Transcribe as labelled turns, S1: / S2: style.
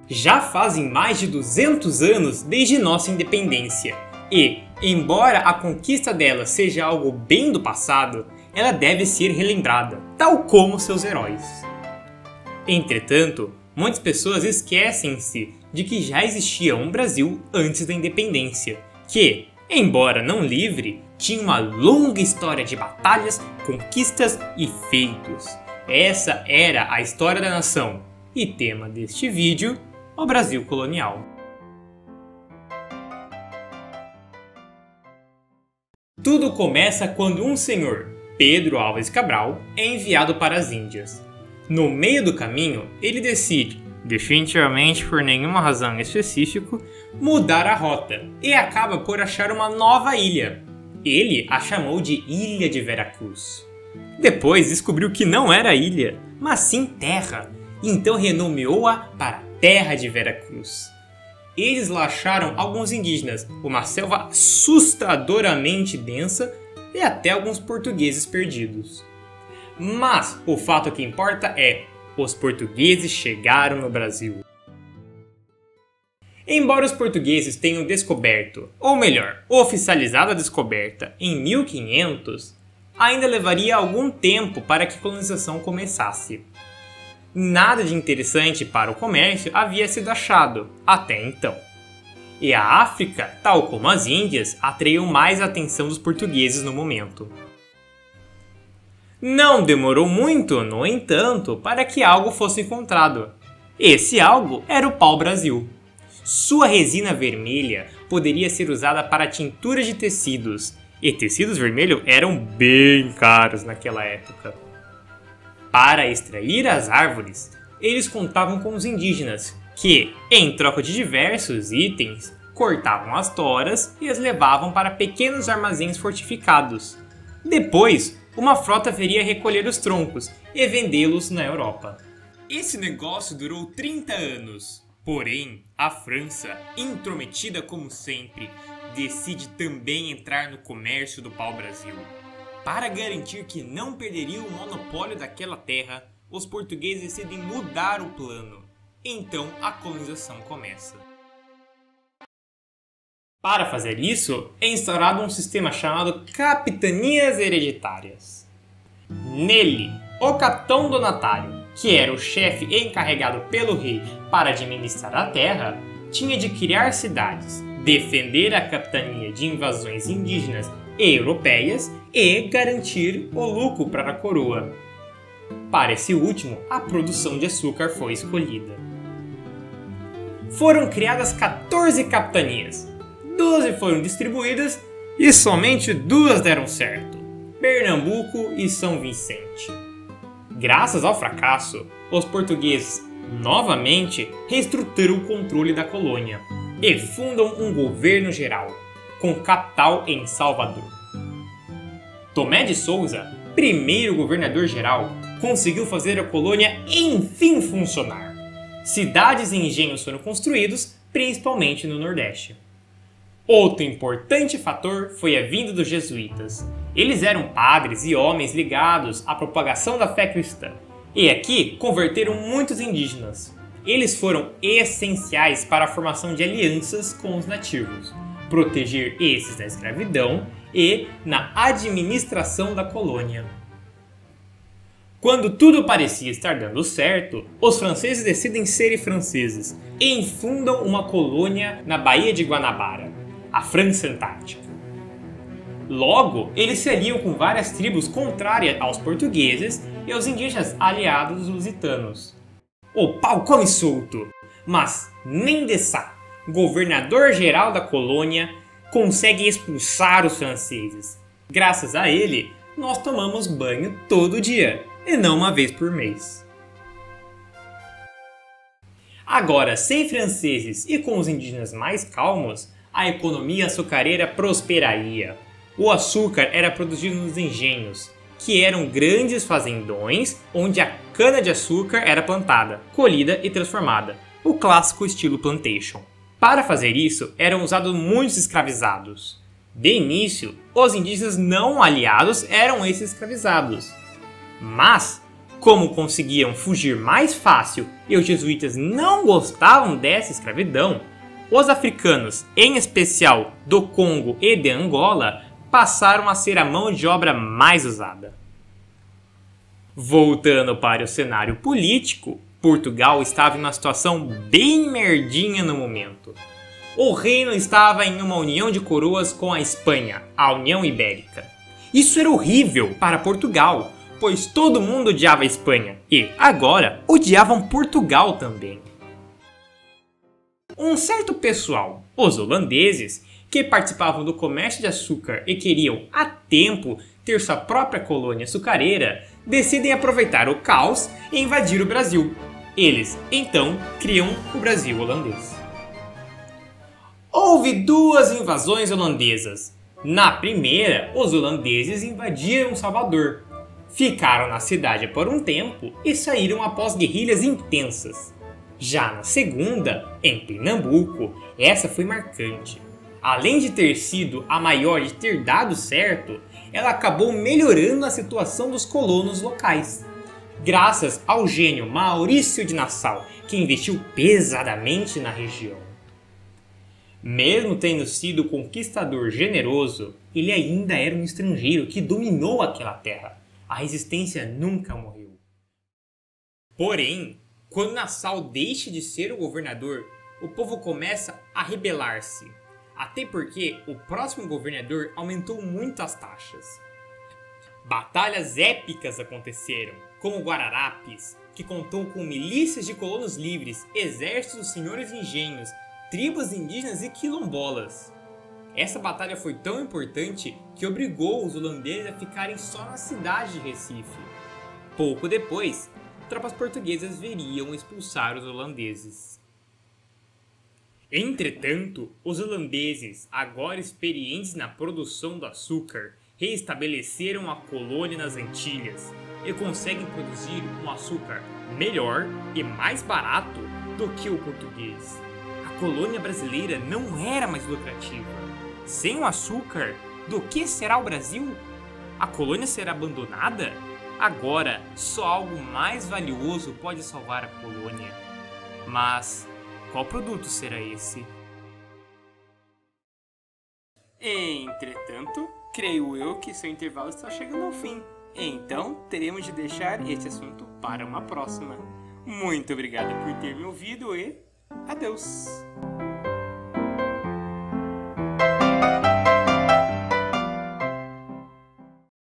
S1: Já fazem mais de 200 anos desde nossa independência e, embora a conquista dela seja algo bem do passado, ela deve ser relembrada, tal como seus heróis. Entretanto, muitas pessoas esquecem-se de que já existia um Brasil antes da independência, que, embora não livre, tinha uma longa história de batalhas, conquistas e feitos. Essa era a história da nação, e tema deste vídeo, o Brasil colonial. Tudo começa quando um senhor, Pedro Álvares Cabral, é enviado para as Índias. No meio do caminho, ele decide, definitivamente por nenhuma razão específica, mudar a rota e acaba por achar uma nova ilha. Ele a chamou de Ilha de Veracruz. Depois descobriu que não era ilha, mas sim terra, então renomeou-a para Terra de Veracruz. Eles lá acharam alguns indígenas, uma selva assustadoramente densa e até alguns portugueses perdidos. Mas o fato que importa é, os portugueses chegaram no Brasil. Embora os portugueses tenham descoberto, ou melhor, oficializado a descoberta em 1500, ainda levaria algum tempo para que a colonização começasse. Nada de interessante para o comércio havia sido achado até então. E a África, tal como as Índias, atraiu mais a atenção dos portugueses no momento. Não demorou muito, no entanto, para que algo fosse encontrado. Esse algo era o pau-brasil. Sua resina vermelha poderia ser usada para tinturas de tecidos, e tecidos vermelhos eram bem caros naquela época. Para extrair as árvores, eles contavam com os indígenas, que, em troca de diversos itens, cortavam as toras e as levavam para pequenos armazéns fortificados. Depois, uma frota viria recolher os troncos e vendê-los na Europa. Esse negócio durou 30 anos, porém, a França, intrometida como sempre, decide também entrar no comércio do pau-brasil. Para garantir que não perderiam o monopólio daquela terra, os portugueses decidem mudar o plano. Então a colonização começa. Para fazer isso, é instaurado um sistema chamado Capitanias Hereditárias. Nele, o capitão donatário, que era o chefe encarregado pelo rei para administrar a terra, tinha de criar cidades, defender a capitania de invasões indígenas e europeias e garantir o lucro para a coroa. Para esse último, a produção de açúcar foi escolhida. Foram criadas 14 capitanias, 12 foram distribuídas e somente 2 deram certo: Pernambuco e São Vicente. Graças ao fracasso, os portugueses novamente reestruturam o controle da colônia e fundam um governo geral, com capital em Salvador. Tomé de Souza, primeiro governador-geral, conseguiu fazer a colônia enfim funcionar. Cidades e engenhos foram construídos, principalmente no Nordeste. Outro importante fator foi a vinda dos jesuítas. Eles eram padres e homens ligados à propagação da fé cristã, e aqui converteram muitos indígenas. Eles foram essenciais para a formação de alianças com os nativos, proteger esses da escravidão e na administração da colônia. Quando tudo parecia estar dando certo, os franceses decidem serem franceses e fundam uma colônia na Baía de Guanabara, a França Antártica. Logo, eles se aliam com várias tribos contrárias aos portugueses e aos indígenas aliados dos lusitanos. O pau come solto, mas nem de Sá, governador-geral da colônia, consegue expulsar os franceses. Graças a ele, nós tomamos banho todo dia, e não uma vez por mês. Agora, sem franceses e com os indígenas mais calmos, a economia açucareira prosperaria. O açúcar era produzido nos engenhos, que eram grandes fazendões onde a cana-de-açúcar era plantada, colhida e transformada, o clássico estilo plantation. Para fazer isso, eram usados muitos escravizados. De início, os indígenas não aliados eram esses escravizados. Mas, Como conseguiam fugir mais fácil e os jesuítas não gostavam dessa escravidão, os africanos, em especial do Congo e de Angola, passaram a ser a mão de obra mais usada. Voltando para o cenário político, Portugal estava em uma situação bem merdinha no momento. O reino estava em uma união de coroas com a Espanha, a União Ibérica. Isso era horrível para Portugal, pois todo mundo odiava a Espanha e, agora, odiavam Portugal também. Um certo pessoal, os holandeses, que participavam do comércio de açúcar e queriam, há tempo, ter sua própria colônia açucareira, decidem aproveitar o caos e invadir o Brasil. Eles, então, criam o Brasil holandês. Houve duas invasões holandesas. Na primeira, os holandeses invadiram Salvador. Ficaram na cidade por um tempo e saíram após guerrilhas intensas. Já na segunda, em Pernambuco, essa foi marcante. Além de ter sido a maior e ter dado certo, ela acabou melhorando a situação dos colonos locais. Graças ao gênio Maurício de Nassau, que investiu pesadamente na região. Mesmo tendo sido conquistador generoso, ele ainda era um estrangeiro que dominou aquela terra. A resistência nunca morreu. Porém, quando Nassau deixa de ser o governador, o povo começa a rebelar-se. Até porque o próximo governador aumentou muito as taxas. Batalhas épicas aconteceram, como Guararapes, que contou com milícias de colonos livres, exércitos dos senhores de engenhos, tribos indígenas e quilombolas. Essa batalha foi tão importante que obrigou os holandeses a ficarem só na cidade de Recife. Pouco depois, tropas portuguesas viriam expulsar os holandeses. Entretanto, os holandeses, agora experientes na produção do açúcar, reestabeleceram a colônia nas Antilhas e conseguem produzir um açúcar melhor e mais barato do que o português. A colônia brasileira não era mais lucrativa. Sem o açúcar, do que será o Brasil? A colônia será abandonada? Agora, só algo mais valioso pode salvar a colônia. Mas qual produto será esse? Entretanto, creio eu que seu intervalo está chegando ao fim. Então, teremos de deixar esse assunto para uma próxima. Muito obrigado por ter me ouvido e adeus!